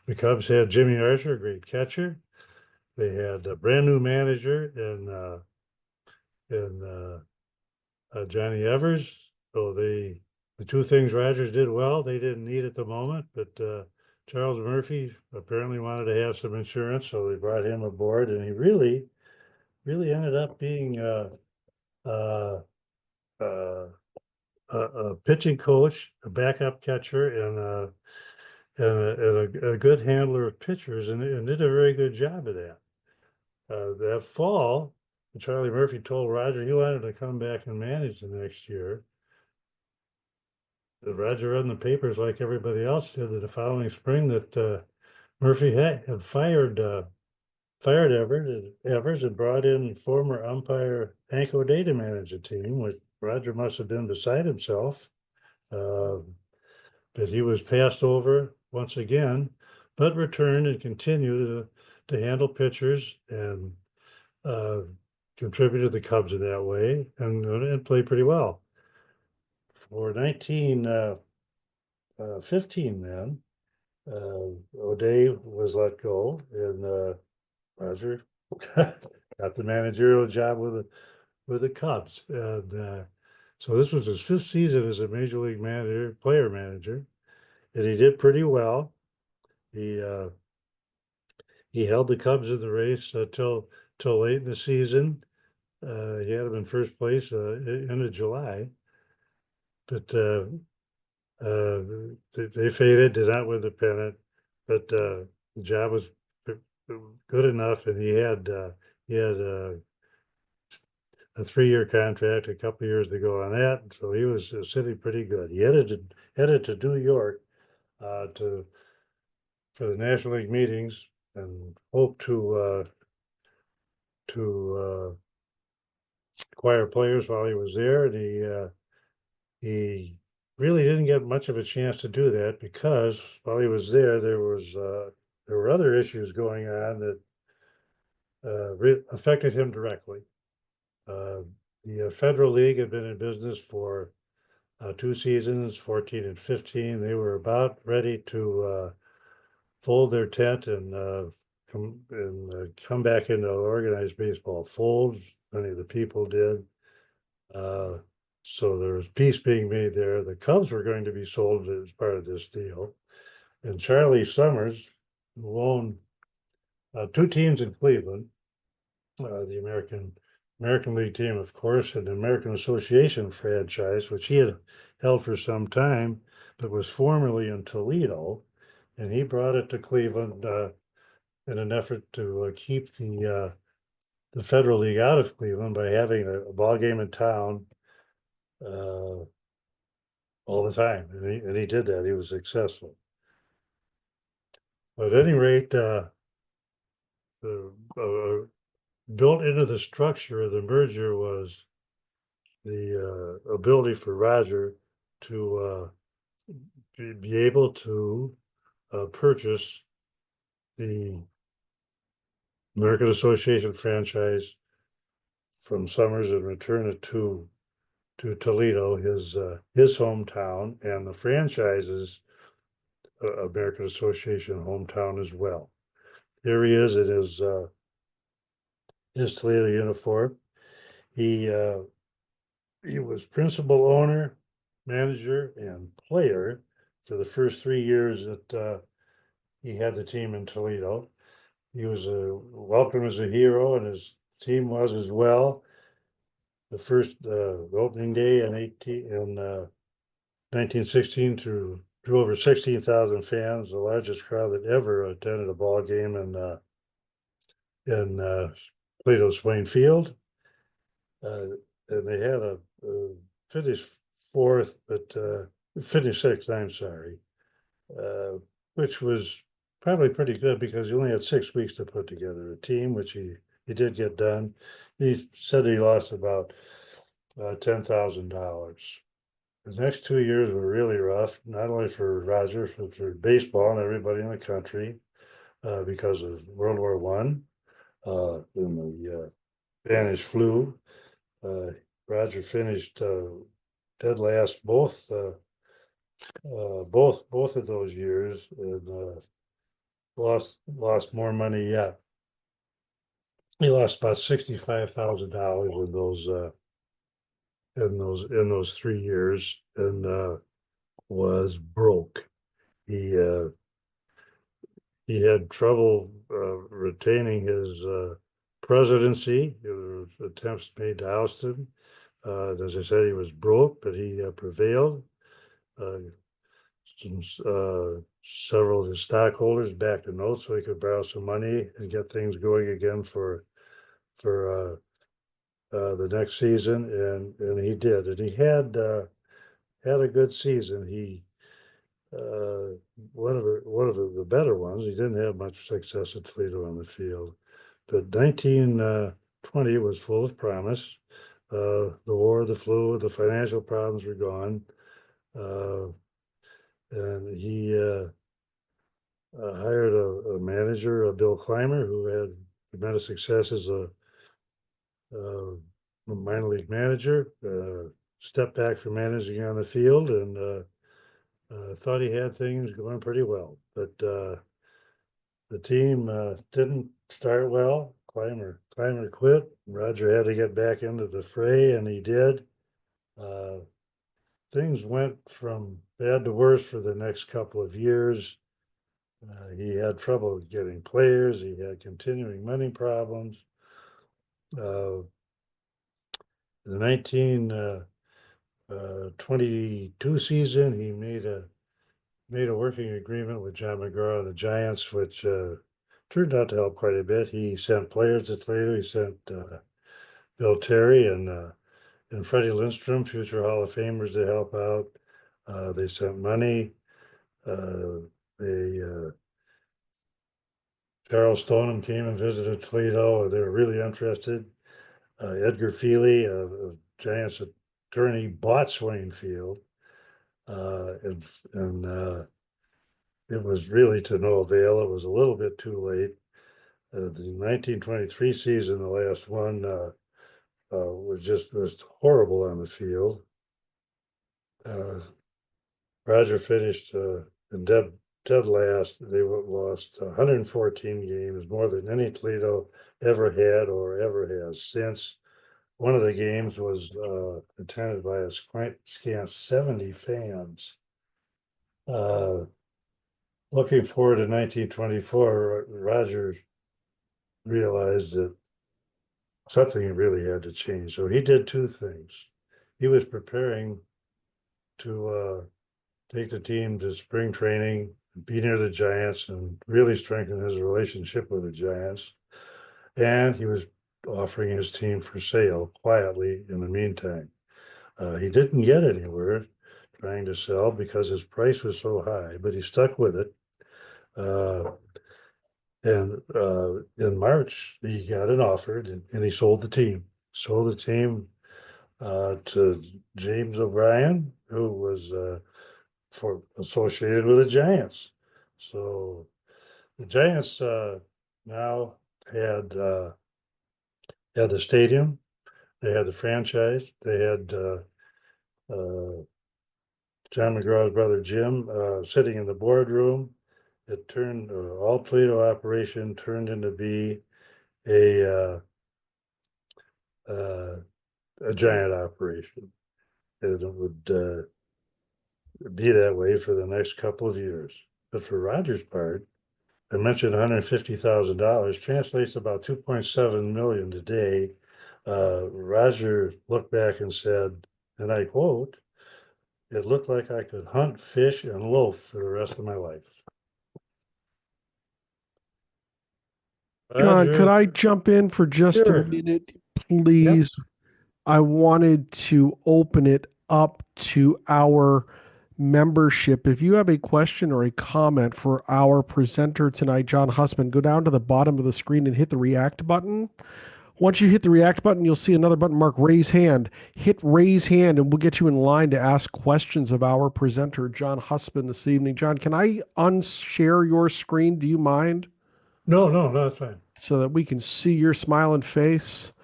The Cubs had Jimmy Archer, a great catcher. They had a brand new manager in Johnny Evers. So the two things Rogers did well, they didn't need at the moment, but Charles Murphy apparently wanted to have some insurance, so they brought him aboard, and he really ended up being a pitching coach, a backup catcher, and a good handler of pitchers, and did a very good job of that. That fall, Charlie Murphy told Roger he wanted to come back and manage the next year. Roger read in the papers, like everybody else did, that the following spring that Murphy had fired Evers and brought in former umpire Hank O'Day to manage the team, which Roger must have been beside himself. But he was passed over once again, but returned and continued to handle pitchers and contributed to the Cubs in that way and played pretty well. For 1915 then, O'Day was let go, and Roger got the managerial job with the Cubs. And so this was his 5th season as a major league player manager, and he did pretty well. He held the Cubs in the race till late in the season. He had them in first place end of July. But They faded, did not win the pennant, but the job was good enough, and he had a 3-year contract a couple years to go on that, so he was sitting pretty good. He headed to New York to for the National League meetings and hoped to acquire players while he was there, and he really didn't get much of a chance to do that because while he was there, there were other issues going on that affected him directly. The Federal League had been in business for 2 seasons, 14 and 15. They were about ready to fold their tent and come back into organized baseball fold. Many of the people did. So there was peace being made there. The Cubs were going to be sold as part of this deal. And Charlie Summers, who owned 2 teams in Cleveland, the American League team, of course, and the American Association franchise, which he had held for some time, but was formerly in Toledo. And he brought it to Cleveland in an effort to keep the Federal League out of Cleveland by having a ball game in town all the time, and he did that. He was successful. But at any rate, built into the structure of the merger was the ability for Roger to be able to purchase the American Association franchise from Summers and return it to Toledo, his hometown, and the franchise's American Association hometown as well. Here he is in his Toledo uniform. He was principal owner, manager, and player for the first 3 years that he had the team in Toledo. He was welcomed as a hero, and his team was as well. The first opening day in 1916 drew over 16,000 fans, the largest crowd that ever attended a ball game in Toledo Swain Field. And they had a finished sixth, I'm sorry, which was probably pretty good because he only had 6 weeks to put together a team, which he did get done. He said he lost about $10,000. The next 2 years were really rough, not only for Roger, but for baseball and everybody in the country because of World War One and the Spanish flu. Roger finished dead last both of those years and lost more money yet. He lost about $65,000 in those 3 years and was broke. He had trouble retaining his presidency. There were attempts made to oust him. As I said, he was broke, but he prevailed. Several of his stockholders backed a note so he could borrow some money and get things going again for the next season, and he did, and he had a good season. He one of the better ones. He didn't have much success at Toledo on the field, but 1920 was full of promise. The war, the flu, the financial problems were gone, and he hired a manager, Bill Clymer, who had tremendous success as a minor league manager, stepped back from managing on the field, and thought he had things going pretty well. But the team didn't start well. Clymer quit. Roger had to get back into the fray, and he did. Things went from bad to worse for the next couple of years. He had trouble getting players. He had continuing money problems. In 19 22 season, he made a working agreement with John McGraw and the Giants, which turned out to help quite a bit. He sent players to Toledo. He sent Bill Terry and Freddie Lindstrom, future Hall of Famers, to help out. They sent money. Charles Stoneham came and visited Toledo. They were really interested. Edgar Feely, a Giants attorney, bought Swain Field. And it was really to no avail. It was a little bit too late. The 1923 season, the last one, was horrible on the field. Roger finished and dead last. They lost 114 games, more than any Toledo ever had or ever has since. One of the games was attended by a scant 70 fans. Looking forward to 1924, Roger realized that something really had to change. So he did two things. He was preparing to take the team to spring training, be near the Giants, and really strengthen his relationship with the Giants. And he was offering his team for sale quietly in the meantime. He didn't get anywhere trying to sell because his price was so high, but he stuck with it. And in March, he got an offer and he sold the team. Sold the team to James O'Brien, who was associated with the Giants. So the Giants now had the stadium, they had the franchise, they had John McGraw's brother Jim sitting in the boardroom. It turned all Toledo operation turned into be a giant operation. And it would be that way for the next couple of years. But for Rogers' part, I mentioned $150,000, translates to about 2.7 million today. Roger looked back and said, and I quote, "It looked like I could hunt, fish, and loaf for the rest of my life." John, could Roger, I jump in for just a sure. minute, please? I wanted to open it up to our membership. If you have a question or a comment for our presenter tonight, John Husman, go down to the bottom of the screen and hit the react button. Once you hit the react button, you'll see another button marked raise hand. Hit raise hand and we'll get you in line to ask questions of our presenter, John Husman, this evening. John, can I unshare your screen? Do you mind? No, that's fine. So that we can see your smiling face.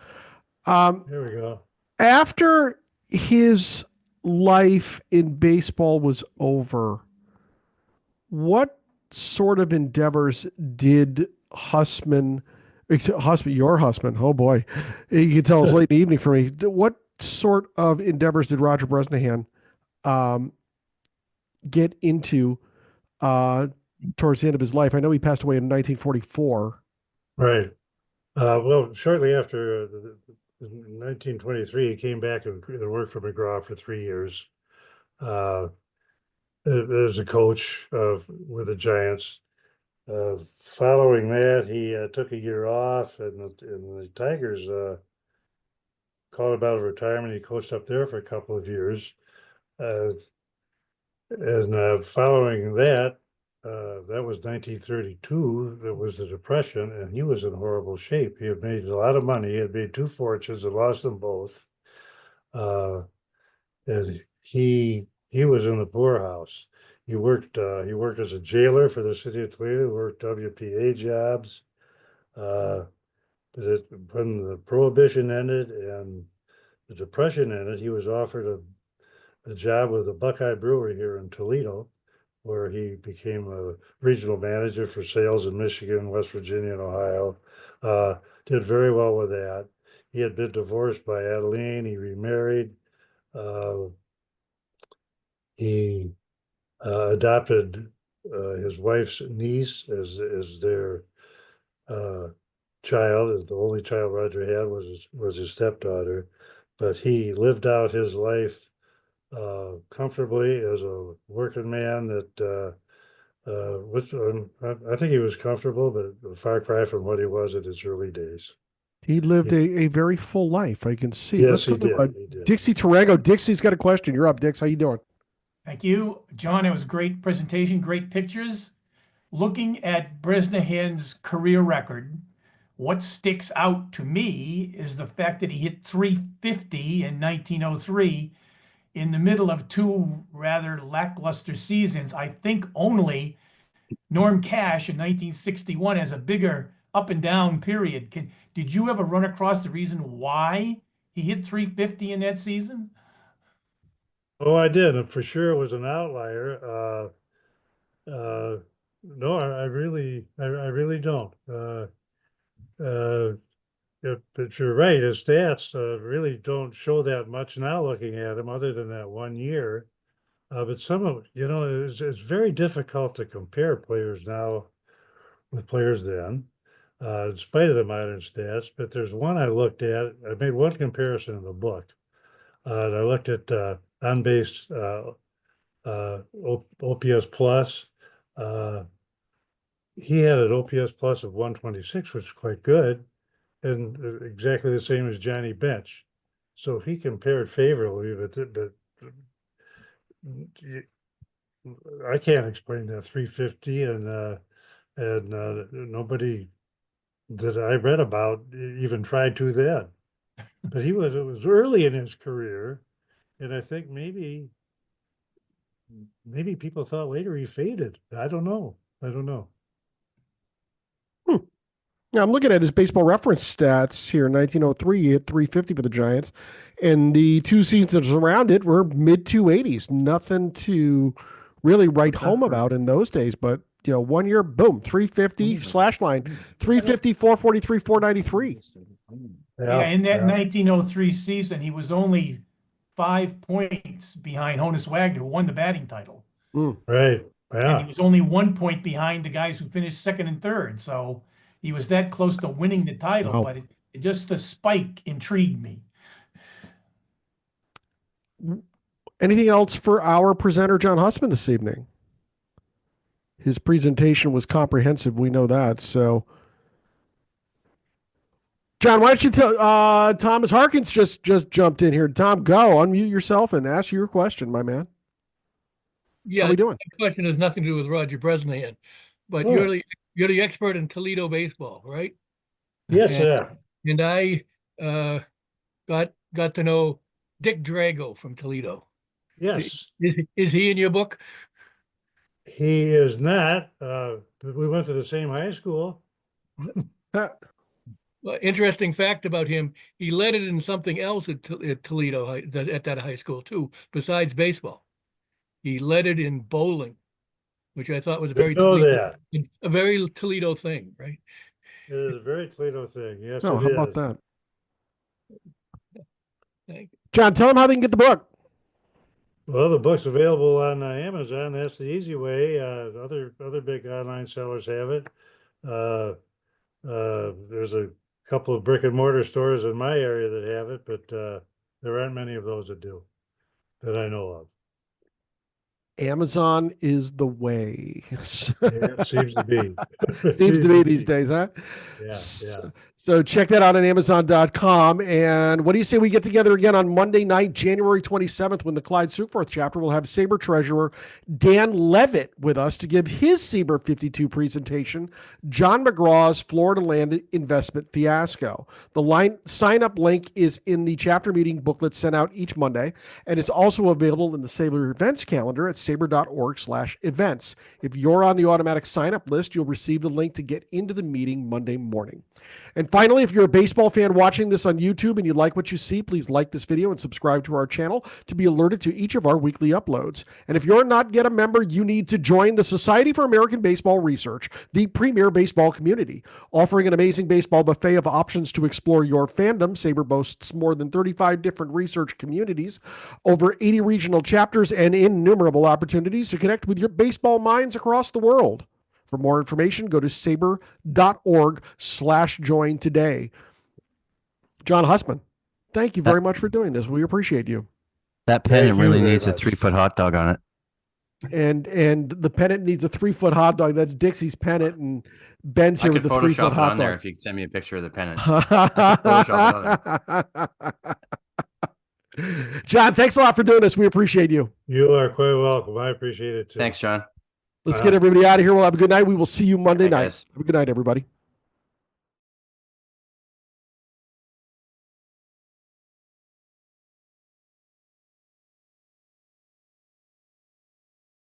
Here we go. After his life in baseball was over, what sort of endeavors did your husband, oh boy, you can tell it's late in the evening for me. What sort of endeavors did Roger Bresnahan get into towards the end of his life? I know he passed away in 1944. Right. Well, shortly after in 1923, he came back and worked for McGraw for 3 years as a coach with the Giants. Following that, he took a year off, and the Tigers called about retirement. He coached up there for a couple of years. And following that, that was 1932. There was the Depression, and he was in horrible shape. He had made a lot of money. He had made two fortunes and lost them both. And he was in the poorhouse. He worked as a jailer for the city of Toledo. Worked WPA jobs. When the Prohibition ended and the Depression ended, he was offered a job with the Buckeye Brewery here in Toledo, where he became a regional manager for sales in Michigan, West Virginia, and Ohio. Did very well with that. He had been divorced by Adeline. He remarried. He adopted his wife's niece as their child. The only child Roger had was his stepdaughter. But he lived out his life comfortably as a working man that was, I think he was comfortable, but a far cry from what he was at his early days. He lived a very full life. I can see. Yes, Let's go he to did. He did. Dixie Tarango. Dixie's got a question. You're up, Dix. How you doing? Thank you, John. It was a great presentation, great pictures. Looking at Bresnahan's career record, what sticks out to me is the fact that he hit 350 in 1903 in the middle of two rather lackluster seasons. I think only Norm Cash in 1961 has a bigger up and down period. Did you ever run across the reason why he hit 350 in that season? Oh, I did. And for sure it was an outlier. No, I really don't. But you're right. His stats really don't show that much now looking at him other than that 1 year. But some of, it's very difficult to compare players now with players then, in spite of the modern stats. But there's one I looked at. I made one comparison in the book. And I looked at on base OPS plus. He had an OPS plus of 126, which is quite good, and exactly the same as Johnny Bench. So he compared favorably, but I can't explain that 350, and nobody that I read about even tried to then. But it was early in his career, and I think maybe people thought later he faded. I don't know. Yeah, I'm looking at his baseball reference stats here. 1903, he hit 350 for the Giants, and the two seasons around it were mid 280s. Nothing to really write home about in those days, but 1 year, boom, 350 slash line, 350, 443, 493. Yeah, in that 1903 season, he was only 5 points behind Honus Wagner, who won the batting title. Right. Yeah. And he was only 1 point behind the guys who finished second and third. So he was that close to winning the title, Wow. but just the spike intrigued me. Anything else for our presenter, John Husman, this evening? His presentation was comprehensive. We know that. So, John, why don't you tell Thomas Harkins just jumped in here. Tom, go unmute yourself and ask your question, my man. Yeah, how we doing? The question has nothing to do with Roger Bresnahan, but you're the expert in Toledo baseball, right? Yes, sir. And I got to know Dick Drago from Toledo. Yes. Is he in your book? He is not. We went to the same high school. Well, interesting fact about him, he led it in something else at Toledo, at that high school too, besides baseball. He led it in bowling, which I thought was a very Toledo thing, right? It is a very Toledo thing. Yes, Oh, it how is. about that? Thank you. John, tell them how they can get the book. Well, the book's available on Amazon. That's the easy way. Other big online sellers have it. There's a couple of brick and mortar stores in my area that have it, but there aren't many of those that do, that I know of. Amazon is the way. Yeah, it seems to be. Seems to be these days, huh? Yeah. So check that out on Amazon.com. And what do you say we get together again on Monday night, January 27th, when the Clyde Sukeforth chapter will have SABR treasurer Dan Levitt with us to give his SABR 52 presentation, John McGraw's Florida Land Investment Fiasco. The sign-up link is in the chapter meeting booklet sent out each Monday, and it's also available in the SABR events calendar at sabr.org/events. If you're on the automatic sign-up list, you'll receive the link to get into the meeting Monday morning. And finally, if you're a baseball fan watching this on YouTube and you like what you see, please like this video and subscribe to our channel to be alerted to each of our weekly uploads. And if you're not yet a member, you need to join the Society for American Baseball Research, the premier baseball community. Offering an amazing baseball buffet of options to explore your fandom, SABR boasts more than 35 different research communities, over 80 regional chapters, and innumerable opportunities to connect with your baseball minds across the world. For more information, go to sabr.org/join today. John Husman, thank you very much for doing this. We appreciate you. That Thank pennant you really very needs a much. 3-foot hot dog on it. And the pennant needs a 3-foot hot dog. That's Dixie's pennant, and Ben's I here could with the 3-foot Photoshop it hot on there dog. if you could send me a picture of the pennant. Photoshop John, thanks a lot for doing this. We appreciate you. You are quite welcome. I appreciate it too. Thanks, John. Let's get everybody out of here. We'll have a good night. We will see you Monday Night, night. guys. Have a good night, everybody.